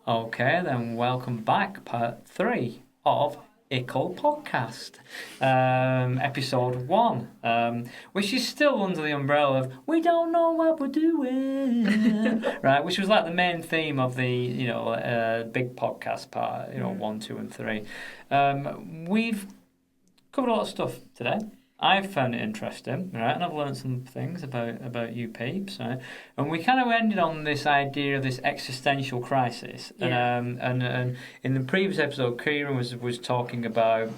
Okay, then welcome back, part 3 of Ickle podcast, episode 1, which is still under the umbrella of we don't know what we're doing, right? Which was like the main theme of the big podcast part, 1, 2, and 3. We've covered a lot of stuff today. I've found it interesting, right? And I've learned some things about you peeps, right? And we kind of ended on this idea of this existential crisis. Yeah. And in the previous episode, Kieran was talking about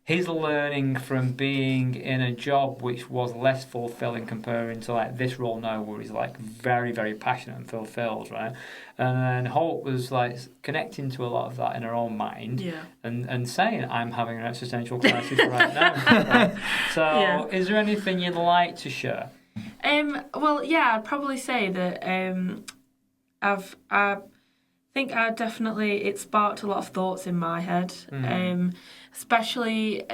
his learning from being in a job which was less fulfilling comparing to like this role now, where he's like very, very passionate and fulfilled, right? And then Hope was like connecting to a lot of that in her own mind, and saying, "I'm having an existential crisis right now." Right? So, is there anything you'd like to share? Well, yeah, I'd probably say that I think it sparked a lot of thoughts in my head, especially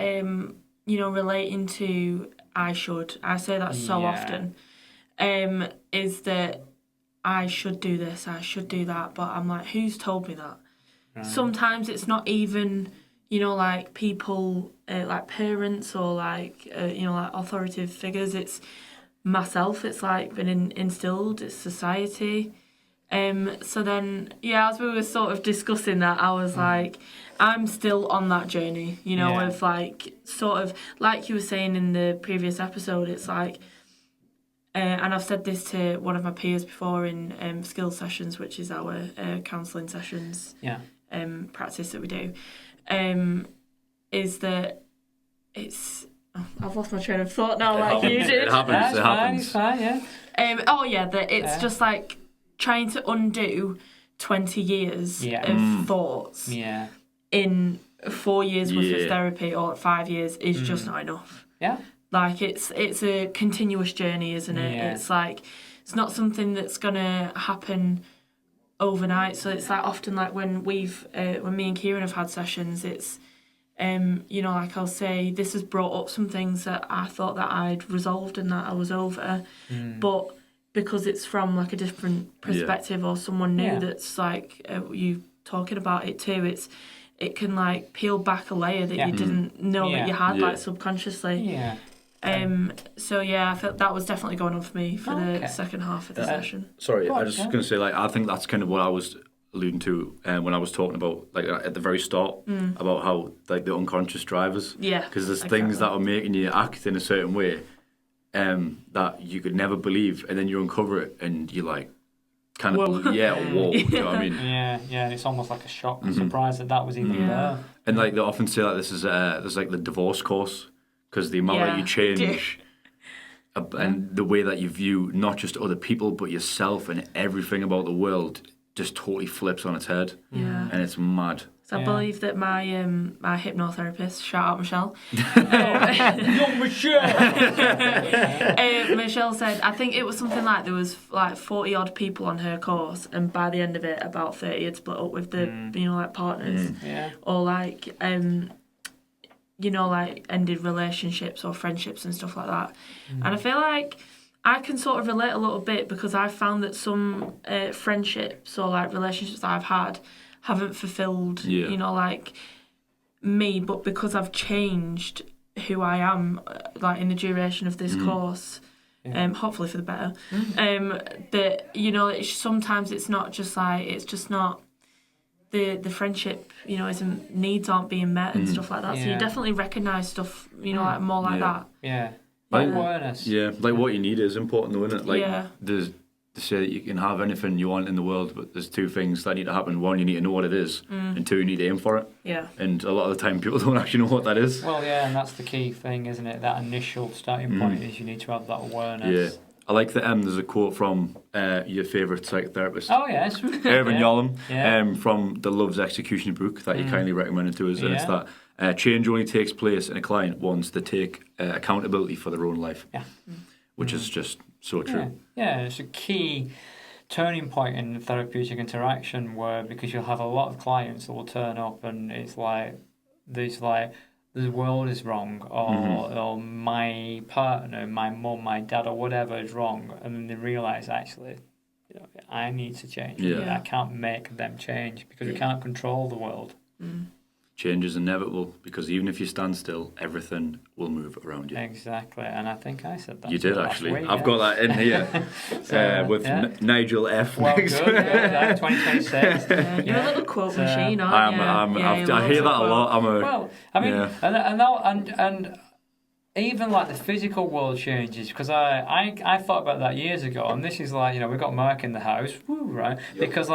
relating to I say that so often, is that I should do this, I should do that, but I'm like, who's told me that? Right. Sometimes it's not even like people like parents or like like authoritative figures. It's myself. It's like been instilled. It's society. So then, as we were sort of discussing that, I was like, I'm still on that journey, of like, sort of, like you were saying in the previous episode, it's like, and I've said this to one of my peers before in skills sessions, which is our counselling sessions practice that we do, is that it's... I've lost my train of thought now, like you did. It happens. It's fine, yeah. That it's just like trying to undo 20 years of thoughts in 4 years worth of therapy or 5 years is just not enough. Yeah. Like it's a continuous journey, isn't it? Yeah. It's like it's not something that's gonna happen overnight. So it's like often like when me and Kieran have had sessions, it's like I'll say, this has brought up some things that I thought that I'd resolved and that I was over, but because it's from like a different perspective or someone new that's like you talking about it too, it can like peel back a layer that you didn't know that you had like subconsciously. Yeah. So I felt that was definitely going on for me for the second half of the session. Sorry, I was just going to say, like, I think that's kind of what I was alluding to when I was talking about, like, at the very start, about how, like, the unconscious drivers. Yeah. Because there's things that are making you act in a certain way that you could never believe, and then you uncover it, and you're like, kind of, whoa, you know what I mean? Yeah, it's almost like a shock and surprise that was even there. And, like, they often say, like, this is, there's, like, the divorce course, because the amount that you change and the way that you view not just other people but yourself and everything about the world just totally flips on its head. Yeah. And it's mad. So I believe that my my hypnotherapist, shout out Michelle. Young Michelle! Michelle said, I think it was something like there was like 40 odd people on her course, and by the end of it about 30 had split up with the like partners. Or like like ended relationships or friendships and stuff like that. And I feel like I can sort of relate a little bit because I've found that some friendships or like relationships that I've had haven't fulfilled, like me, but because I've changed who I am, like in the duration of this course, hopefully for the better, that, sometimes it's not just like, it's just not, the friendship, needs aren't being met and stuff like that. So you definitely recognise stuff, like more like that. Yeah. Like awareness. Yeah, like what you need is important though, isn't it? Like there's to say that you can have anything you want in the world, but there's two things that need to happen. One, you need to know what it is, and two, you need to aim for it. Yeah. And a lot of the time people don't actually know what that is. Well, and that's the key thing, isn't it? That initial starting point is you need to have that awareness. Yeah. I like that there's a quote from your favourite psychotherapist. Oh, yes. Ervin Yalom, from the Love's Execution book that you kindly recommended to us. And it's that change only takes place in a client wants to take accountability for their own life. Yeah. Which is just so true. Yeah, it's a key turning point in therapeutic interaction where, because you'll have a lot of clients that will turn up and it's like, the world is wrong, or my partner, my mum, my dad, or whatever is wrong, and then they realise actually, I need to change. Yeah. I can't make them change because we can't control the world. Change is inevitable because even if you stand still, everything will move around you. Exactly, and I think I said that. You did last actually. week, I've got that in here with Nigel F. Well, good. 2026. You're a little quote machine, aren't you? I hear that a lot. Well, I mean, and even like the physical world changes because I thought about that years ago, and this is like, we've got Mark in the house, right? Yep. Because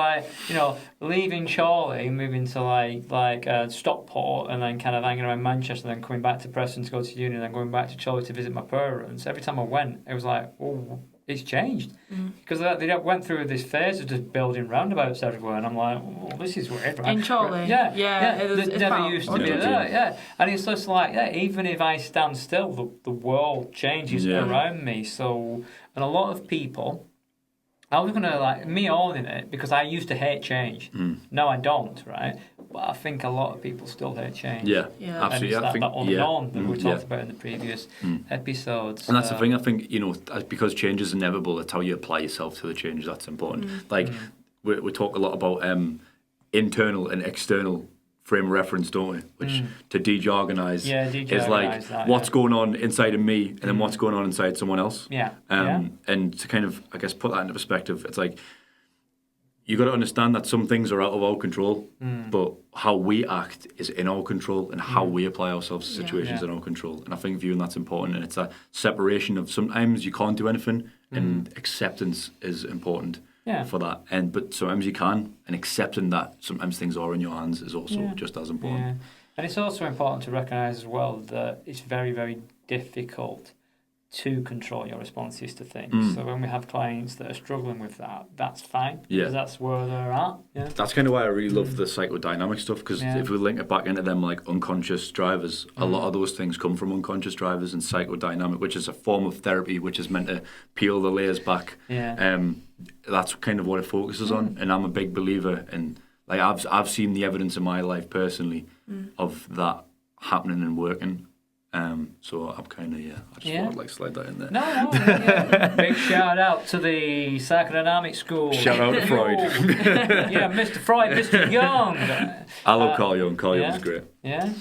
leaving Chorley, moving to like Stockport, and then kind of hanging around Manchester, then coming back to Preston to go to uni, and then going back to Chorley to visit my parents. Every time I went, it was like, it's changed because they went through this phase of just building roundabouts everywhere, and I'm like, this is weird, right? In Chorley, it never used to be there, and it's just like, even if I stand still, the world changes around me. So, and a lot of people, I was gonna me owning it because I used to hate change. No, I don't, right? But I think a lot of people still hate change. Yeah, absolutely. And it's that unknown that we talked about in the previous episodes. And that's the thing. I think because change is inevitable, that's how you apply yourself to the change. That's important. We talk a lot about internal and external frame of reference, don't we? Which to de-jargonize is like what's going on inside of me and then what's going on inside someone else. And to kind of, I guess, put that into perspective, it's like you got to understand that some things are out of our control, but how we act is in our control, and how we apply ourselves to situations in our control. And I think viewing that's important, and it's a separation of sometimes you can't do anything, and acceptance is important. For that, but sometimes you can, and accepting that sometimes things are in your hands is also just as important. And it's also important to recognise as well that it's very, very difficult to control your responses to things. So when we have clients that are struggling with that, that's fine, because that's where they're at. That's kind of why I really love the psychodynamic stuff, because if we link it back into them like unconscious drivers, a lot of those things come from unconscious drivers, and psychodynamic, which is a form of therapy which is meant to peel the layers back. That's kind of what it focuses on, and I'm a big believer in, like, I've seen the evidence in my life personally of that happening and working. So I'm kind of I just thought I'd like slide that in there. No, big shout out to the psychodynamic school. Shout out to Freud. Mr. Freud, Mr. Young. I love Carl Jung. Carl Jung's great. And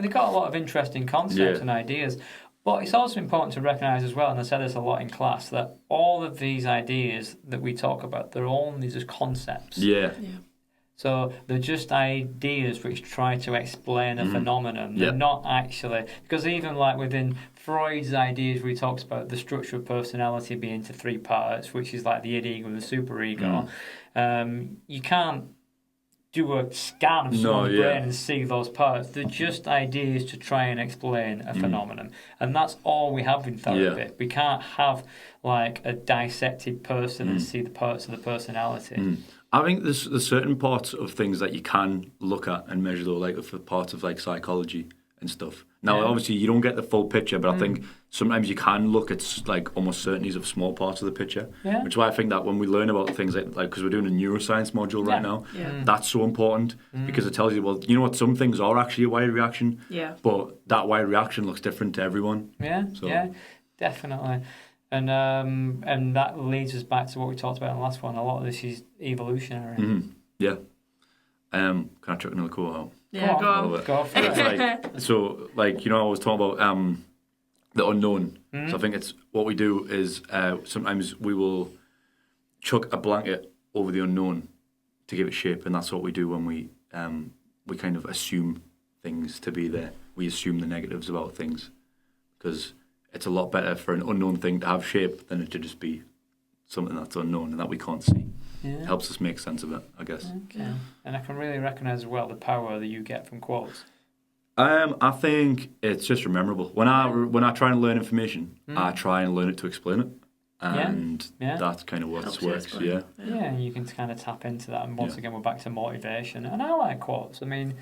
they've got a lot of interesting concepts and ideas. But it's also important to recognise as well, and I said this a lot in class, that all of these ideas that we talk about, they're only just concepts. So they're just ideas which try to explain a phenomenon. They're not actually, because even like within Freud's ideas, where he talks about the structure of personality being into three parts, which is like the id ego and the superego. You can't do a scan of someone's brain and see those parts. They're just ideas to try and explain a phenomenon. And that's all we have in therapy. We can't have like a dissected person and see the parts of the personality. I think there's certain parts of things that you can look at and measure, though, like for parts of like psychology and stuff. Now, obviously, you don't get the full picture, but I think sometimes you can look at like almost certainties of small parts of the picture. Which is why I think that when we learn about things like because we're doing a neuroscience module right now, that's so important because it tells you, well, you know what, some things are actually a wired reaction, but that wired reaction looks different to everyone. Definitely. And that leads us back to what we talked about in the last one. A lot of this is evolutionary. Can I chuck another quote out? Yeah, go for it. So, I was talking about the unknown. So I think it's what we do is sometimes we will chuck a blanket over the unknown to give it shape, and that's what we do when we kind of assume things to be there. We assume the negatives about things because it's a lot better for an unknown thing to have shape than it to just be something that's unknown and that we can't see. It helps us make sense of it, I guess. Okay. And I can really recognise as well the power that you get from quotes. I think it's just memorable. When I try and learn information, I try and learn it to explain it. And that's kind of what works. And you can kind of tap into that. And once again, we're back to motivation. And I like quotes. I mean,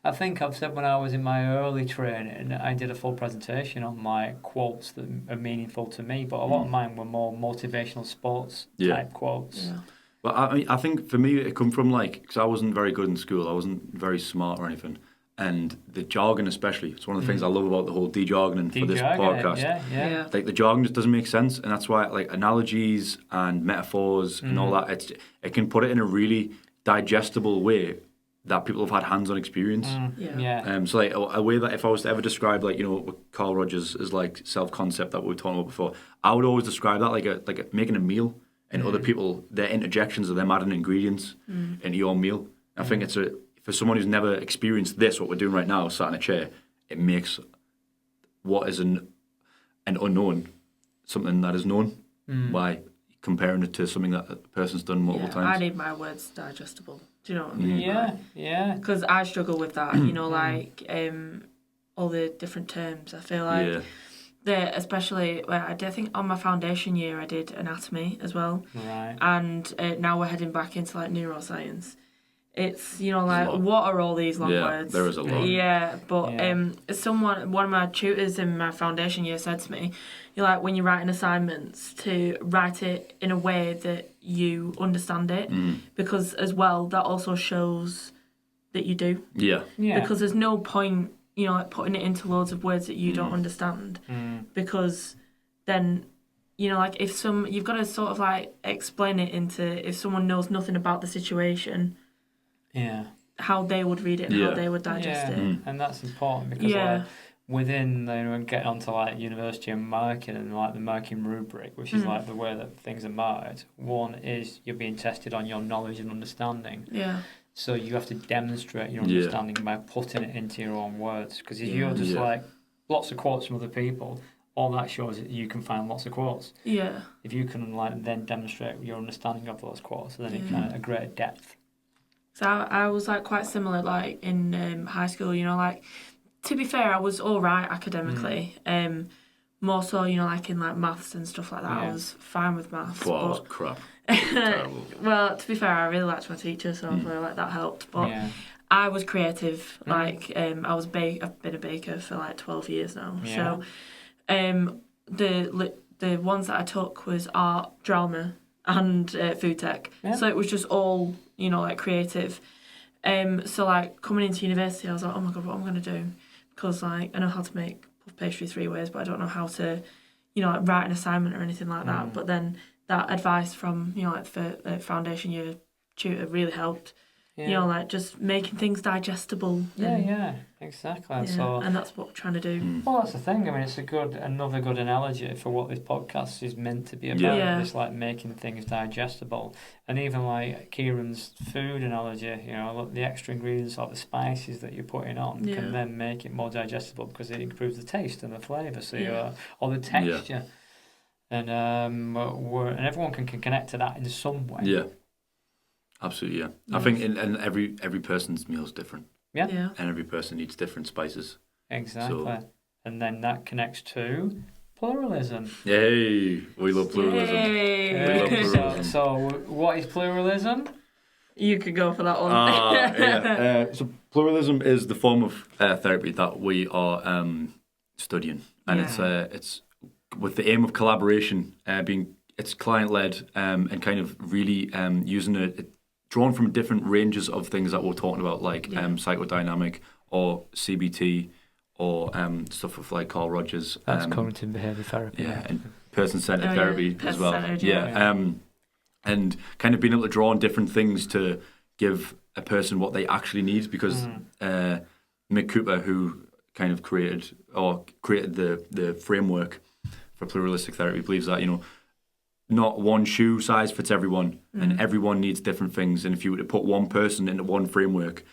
I think I've said when I was in my early training, I did a full presentation on my quotes that are meaningful to me, but a lot of mine were more motivational sports type quotes. But I think for me, it come from because I wasn't very good in school. I wasn't very smart or anything. and the jargon especially. It's one of the things I love about the whole de-jargoning for this podcast. Yeah. Like the jargon just doesn't make sense, and that's why like analogies and metaphors and all that, it can put it in a really digestible way that people have had hands-on experience. So like a way that if I was to ever describe like, you know, what Carl Rogers is like self-concept that we were talking about before, I would always describe that like a making a meal, and other people, their interjections of them adding ingredients into your meal. I think it's for someone who's never experienced this, what we're doing right now, sat in a chair, it makes what is an unknown something that is known by comparing it to something that a person's done multiple times. I need my words digestible. Do you know what I mean? Yeah. Because I struggle with that, you know, like all the different terms. I feel like especially, I think on my foundation year I did anatomy as well. Right. And now we're heading back into like neuroscience. It's, you know, like, what are all these long words? There is a lot. Yeah, but one of my tutors in my foundation year said to me, you're like, when you're writing assignments, to write it in a way that you understand it, because as well, that also shows that you do. Yeah. Because there's no point, you know, like putting it into loads of words that you don't understand, because then, you know, like you've got to sort of like explain it into, if someone knows nothing about the situation, how they would read it and how they would digest it. And that's important because like, within, you know, getting onto like university and marking and like the marking rubric, which is like the way that things are marked, one is you're being tested on your knowledge and understanding. So you have to demonstrate your understanding by putting it into your own words. Because if you're just like lots of quotes from other people, all that shows that you can find lots of quotes. If you can like then demonstrate your understanding of those quotes, then it can a greater depth. So I was like quite similar, like in high school. You know, like to be fair, I was all right academically. More so, you know, like in like maths and stuff like that, I was fine with maths. Well, I was crap. Terrible. Well, to be fair, I really liked my teacher, so I feel like that helped. But I was creative. Like I've been a baker for like 12 years now. So the ones that I took was art, drama, and food tech. So it was just all, you know, like creative. So like coming into university, I was like, oh my god, what am I going to do? Because like I know how to make puff pastry 3 ways, but I don't know how to, you know, like write an assignment or anything like that. But then that advice from, you know, like the foundation year tutor really helped. You know, like just making things digestible. Exactly. So, and that's what we're trying to do. Well, that's the thing. I mean, it's another good analogy for what this podcast is meant to be about. It's like making things digestible, and even like Kieran's food analogy. You know, the extra ingredients or the spices that you're putting on can then make it more digestible because it improves the taste and the flavour. So or the texture, and and everyone can connect to that in some way. Yeah. Absolutely, I think in every person's meal is different. And every person needs different spices. Exactly. So, and then that connects to pluralism. Yay! We love pluralism. Yay. We love pluralism. So what is pluralism? You could go for that one. So pluralism is the form of therapy that we are studying, and it's with the aim of collaboration, it's client-led and kind of really using it drawn from different ranges of things that we're talking about, like psychodynamic or CBT or stuff with like Carl Rogers. That's cognitive behaviour therapy. And person-centered therapy as well. Person-centered, and kind of being able to draw on different things to give a person what they actually need, because Mick Cooper, who kind of created the framework for pluralistic therapy, believes that, you know, not one shoe size fits everyone, and everyone needs different things. And if you were to put one person into one framework,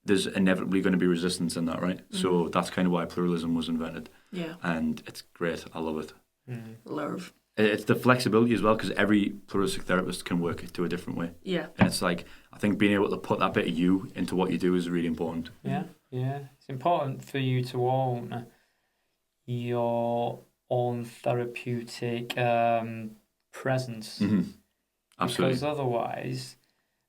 there's inevitably going to be resistance in that, right? So that's kind of why pluralism was invented. And it's great. I love it. Love. It's the flexibility as well, because every pluralistic therapist can work it to a different way. And it's like, I think being able to put that bit of you into what you do is really important. It's important for you to own your own therapeutic presence. Absolutely. Because otherwise,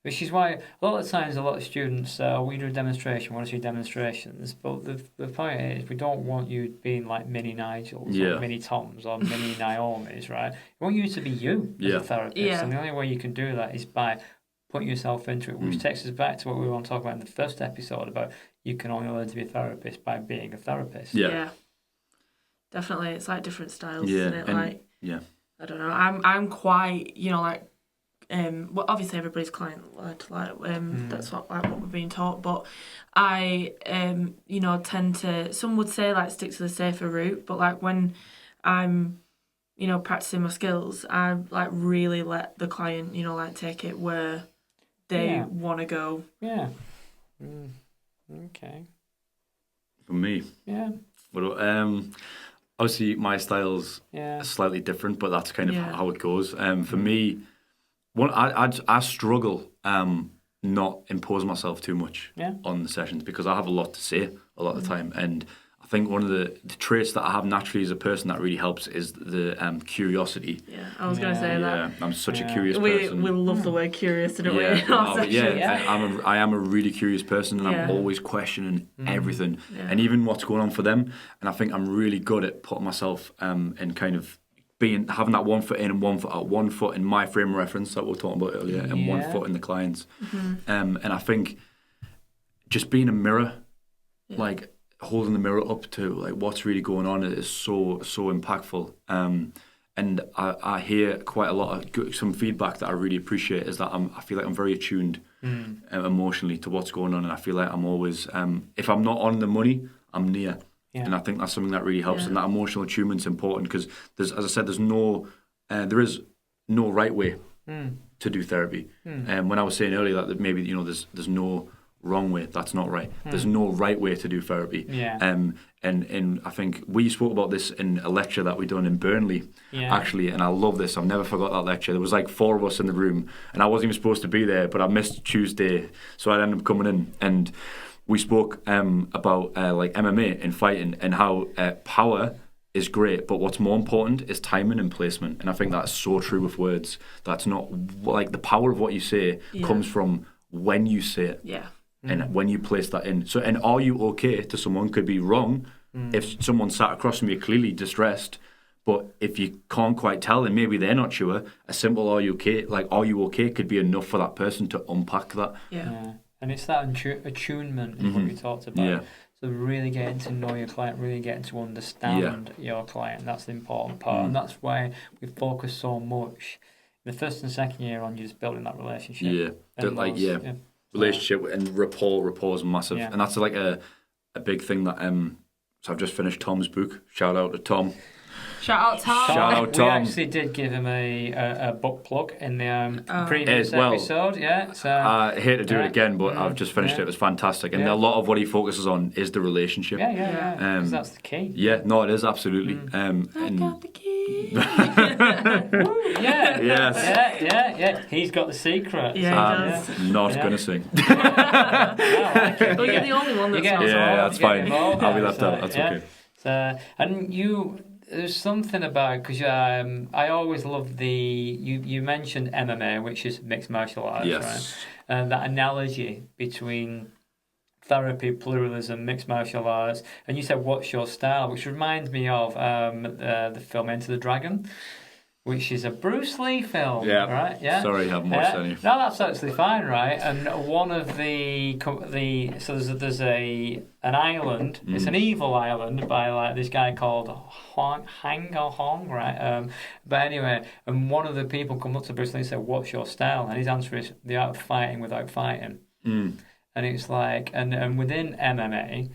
which is why a lot of times a lot of students we do a demonstration, want to see demonstrations, but the point is we don't want you being like mini Nigels or mini Toms or mini Naomis, right? We want you to be you as a therapist, and the only way you can do that is by putting yourself into it, which takes us back to what we were on to talk about in the first episode about you can only learn to be a therapist by being a therapist. Yeah. Definitely, it's like different styles, isn't it? Like, I don't know. I'm quite, well, obviously everybody's client-led, that's what we're being taught. But I, tend to. Some would say like stick to the safer route, but like when I'm, practicing my skills, I like really let the client, take it where they want to go. Yeah. Okay. For me. Yeah. But obviously my style's slightly different, but that's kind of how it goes. For me, I struggle not impose myself too much on the sessions because I have a lot to say a lot of the time, and I think one of the traits that I have naturally as a person that really helps is the curiosity. Yeah, I was going to say that. Yeah, I'm such a curious person. We love the word curious, don't we? I am a really curious person, and I'm always questioning everything, and even what's going on for them. And I think I'm really good at putting myself in kind of having that 1 foot in and 1 foot out, 1 foot in my frame of reference that we were talking about earlier, and 1 foot in the client's. And I think just being a mirror, like holding the mirror up to like what's really going on is so impactful. And I hear quite a lot of some feedback that I really appreciate is that I feel like I'm very attuned emotionally to what's going on, and I feel like I'm always if I'm not on the money, I'm near. Yeah. And I think that's something that really helps, and that emotional attunement's important because as I said, there is no right way to do therapy. And when I was saying earlier that maybe there's no wrong way, that's not right. There's no right way to do therapy. Yeah. And I think we spoke about this in a lecture that we done in Burnley, actually, and I love this. I've never forgot that lecture. There was like 4 of us in the room, and I wasn't even supposed to be there, but I missed Tuesday, so I ended up coming in and. We spoke about like MMA and fighting and how power is great, but what's more important is timing and placement. And I think that's so true with words. That's not like the power of what you say comes from when you say it. Yeah. And when you place that in. So, and are you okay to someone could be wrong if someone sat across from you clearly distressed, but if you can't quite tell and maybe they're not sure, a simple "are you okay?" like "are you okay?" could be enough for that person to unpack that. Yeah. And it's that attunement is what we talked about. Yeah. So really getting to know your client, really getting to understand your client. That's the important part. And that's why we focus so much. The first and second year on, you're just building that relationship. Yeah. Relationship and rapport is massive. And that's like a big thing that... So I've just finished Tom's book. Shout out to Tom. Shout out Tom. We actually did give him a book plug in the previous episode. Yeah, so, I hate to do it again, but I've just finished it. It was fantastic, and a lot of what he focuses on is the relationship. Yeah. Because that's the key. Yeah, no, it is absolutely. I got the key. Yeah. He's got the secret. Yeah, he does. Not gonna sing. Like well, you're the only one that's not. Yeah, that's fine. I'll be left out. That's okay. So, and you. There's something about, because I always love you mentioned MMA, which is mixed martial arts, right? And that analogy between therapy, pluralism, mixed martial arts, and you said, what's your style? Which reminds me of the film Enter the Dragon, which is a Bruce Lee film, right? Yeah. Sorry, I haven't watched any. No, that's absolutely fine, right? And one of so there's an island. It's an evil island by like this guy called Hong, right? But anyway, and one of the people come up to Bruce Lee and say, "What's your style?" And his answer is the art of fighting without fighting. And it's like, and within MMA,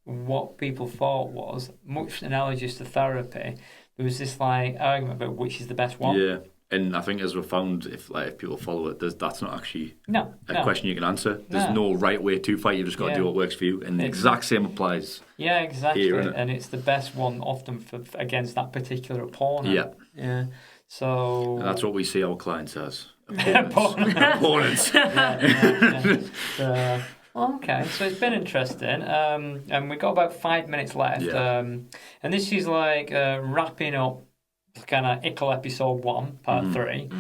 what people thought was much analogous to therapy. There was this like argument about which is the best one. Yeah, and I think as we've found, if people follow it, that's not actually a question you can answer. There's no right way to fight. You just got to do what works for you, and the exact same applies. Yeah, exactly. Here, and it's the best one often against that particular opponent. Yeah. So and that's what we see our clients as opponents. Okay, so it's been interesting, and we've got about 5 minutes left, and this is like wrapping up kind of Ickle episode 1, part 3.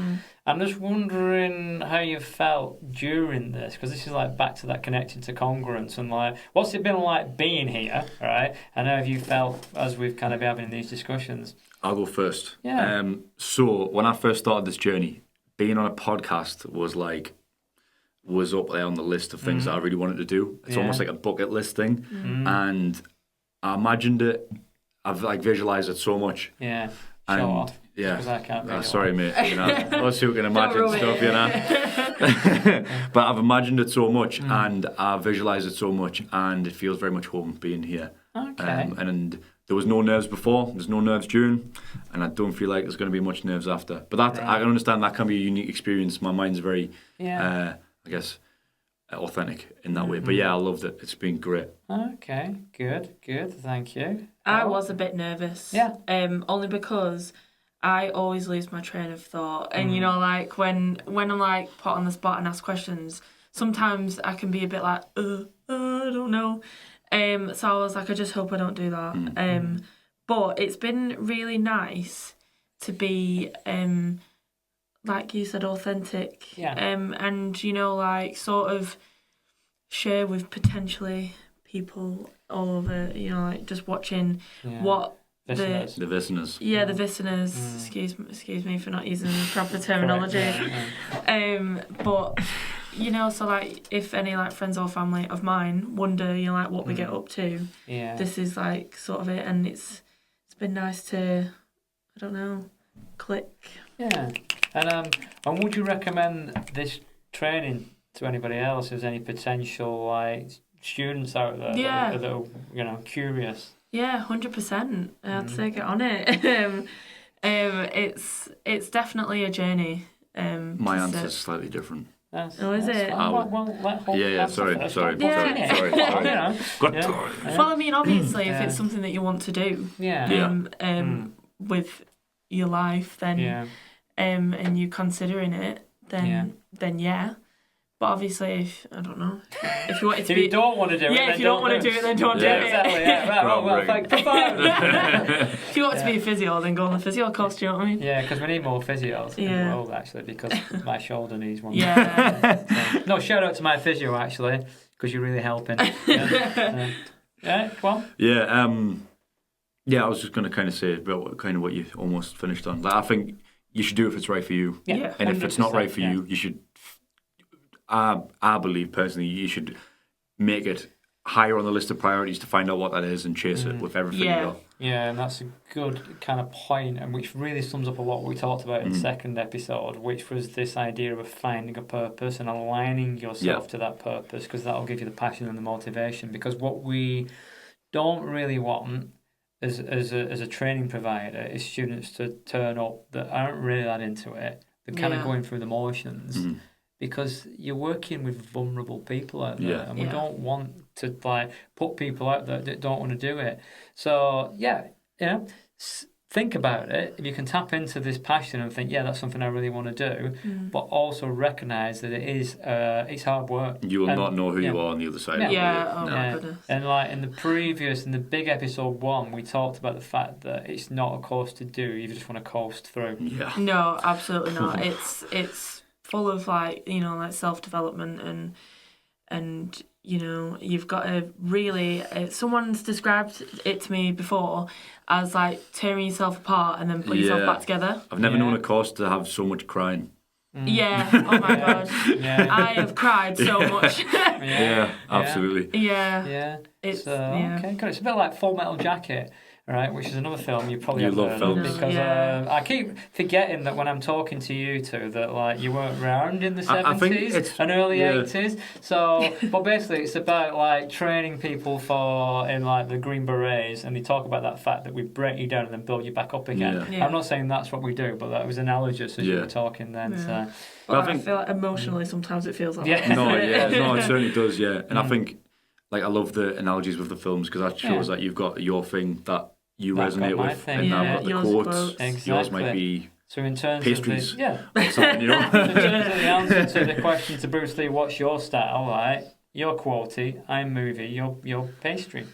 I'm just wondering how you felt during this, because this is like back to that connecting to congruence, and like, what's it been like being here, right? And how have you felt as we've kind of been having these discussions? I'll go first. Yeah. So when I first started this journey, being on a podcast was like, was up there on the list of things that I really wanted to do. It's almost like a bucket list thing. And I imagined it. I've like visualized it so much. Yeah. And Show off. yeah. I can't Sorry, mate. You know, us who can imagine stuff, you know. But I've imagined it so much, and I've visualized it so much, and it feels very much home being here. Okay. And there was no nerves before. There's no nerves during, and I don't feel like there's going to be much nerves after. But that I can understand that can be a unique experience. My mind's very, I guess, authentic in that way. But yeah, I loved it. It's been great. Okay, good, thank you. I was a bit nervous. Yeah. Only because I always lose my train of thought, and you know, like when I'm like put on the spot and asked questions, sometimes I can be a bit like, I don't know. So I was like, I just hope I don't do that. But it's been really nice to be, like you said, authentic. Yeah. And you know, like sort of share with potentially people all over. You know, like just watching what. The listeners. Yeah, the listeners. Excuse me for not using the proper terminology. But you know, so like if any like friends or family of mine wonder, you know, like what we get up to, this is like sort of it, and it's been nice to, I don't know, click. Yeah, and would you recommend this training to anybody else? If there's any potential like students out there that are you know curious? Yeah, 100%. I'd say get on it. It's definitely a journey. My answer's slightly different. Oh, is it? Sorry. Well, I mean, obviously, if it's something that you want to do, with your life, then, and you're considering it, then yeah. But obviously, if I don't know, if you want it to if you don't want to do it, if you don't want to do it, then don't do it. Exactly. Yeah. Right. Well, thank you. If you want to be a physio, then go on the physio course. Do you know what I mean? Yeah, because we need more physios in the world actually, because my shoulder needs one. Yeah. No, shout out to my physio actually, because you're really helping. Yeah, go on. Yeah, I was just going to kind of say about kind of what you almost finished on. Like, I think you should do it if it's right for you. Yeah. And if it's not right for you, you should. I believe personally you should make it higher on the list of priorities to find out what that is and chase it with everything you got. Yeah, and that's a good kind of point, and which really sums up a lot what we talked about in the second episode, which was this idea of finding a purpose and aligning yourself to that purpose, because that'll give you the passion and the motivation. Because what we don't really want as a training provider is students to turn up that aren't really that into it, they're kind of going through the motions. Because you're working with vulnerable people out there, and we don't want to like put people out there that don't want to do it. So think about it. If you can tap into this passion and think, that's something I really want to do, but also recognise that it is it's hard work. You will not know who you are on the other side. My goodness. And like in the big episode 1, we talked about the fact that it's not a course to do. You just want to coast through. Yeah. No, absolutely not. It's full of like, you know, like self-development and you know, you've got to really someone's described it to me before as like tearing yourself apart and then put yourself back together. I've never known a course to have so much crying. Yeah, oh my god. I have cried so much. Absolutely. It's okay, good. It's a bit like Full Metal Jacket, right, which is another film you probably love heard films. of, because I keep forgetting that when I'm talking to you two that like you weren't around in the 70s and early 80s. So, but basically it's about like training people in like the Green Berets, and they talk about that fact that we break you down and then build you back up again. I'm not saying that's what we do, but that was analogous as you were talking then. So. Well, I feel like emotionally sometimes it feels like that. No, it certainly does, and I think like I love the analogies with the films, because that shows that you've got your thing that you resonate with, and I've got the quotes. Exactly. Yours might be so in terms pastries, of the, or something, you know. So in terms of the answer to the question to Bruce Lee, what's your style? Right, you're quotey, I'm movie, you're pastry.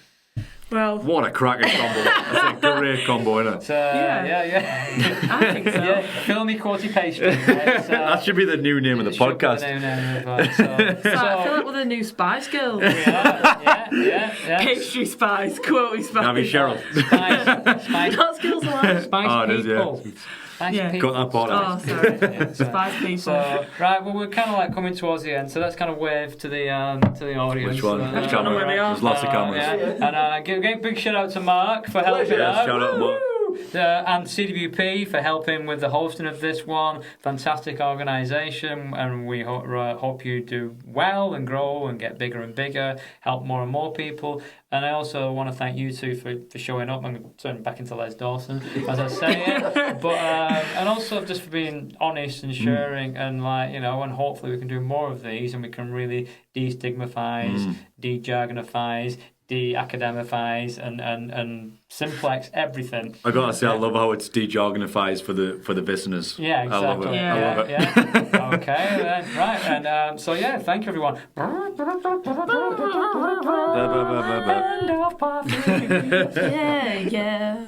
Well, what a cracking combo! That's a great combo, isn't it? So, yeah. I think so. Filmy quality pastry. Right? So, that should be the new name of the podcast. I feel like we're the new Spice Girls. Yeah. Pastry Spice, quality Spice. Navi Cheryl. Spice. Not Skills Alive. Spice people. Nice Yeah. people. Got that part out. Oh, sorry. Yeah, so- 5 people. So right, well we're kind of like coming towards the end, so let's kind of wave to the audience. Which one? So, Which I don't know where they are. There's lots of cameras. Yeah. And give a big shout out to Mark for helping Pleasure. out. Shout out, Mark. And CWP for helping with the hosting of this one. Fantastic organisation, and we hope you do well and grow and get bigger and bigger, help more and more people. And I also want to thank you two for showing up. I'm turning back into Les Dawson as I say it, but and also just for being honest and sharing, and and hopefully we can do more of these, and we can really destigmatize, de-jargonifize, de-academicize, and simplex everything. I gotta say, I love how it's de-jargonifies for the listeners. Yeah, exactly. I love it. Yeah. I love it. Yeah. Okay, then, right, and so yeah, thank you everyone. End of part 3. Yeah.